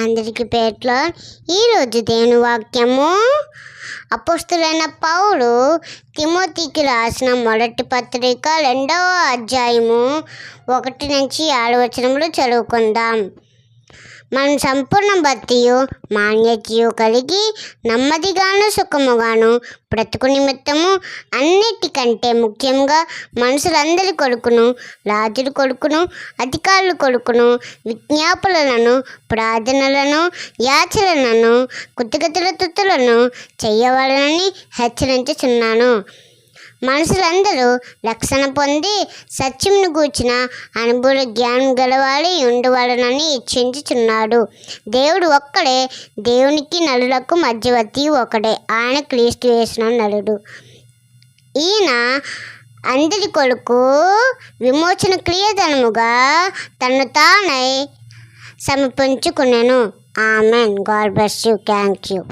అందరికి పేట్ల ఈరోజు దేవుని వాక్యము అపోస్తులైన పౌలు తిమోతికి రాసిన మొదటి పత్రిక 2వ అధ్యాయము 1 నుంచి 6 వచనములు చదువుకుందాం. మనం సంపూర్ణ భక్తియు మాన్యతయు కలిగి నెమ్మదిగాను సుఖముగాను బ్రతుకు నిమిత్తము అన్నిటికంటే ముఖ్యంగా మనుషులందరి కొడుకును, రాజుల కొడుకును, అధికారుల కొడుకును విజ్ఞాపనలను, ప్రార్థనలను, యాచనలను, కృతజ్ఞతల స్తుతులను చేయవలనని హెచ్చరించుచున్నాను. మనుషులందరూ రక్షణ పొంది సత్యమును గూర్చిన అనుభవ జ్ఞానం గలవాడి ఉండవలనని ఇచ్చించుచున్నాడు. దేవుడు ఒక్కడే, దేవునికి నరులకు మధ్యవర్తి ఒకడే, ఆయన క్రీస్తు యేసు నరుడు. ఈయన అందరి కొరకు విమోచన క్రియధనముగా తను తానై సమర్పించుకునెను. Amen. God bless you. Thank you.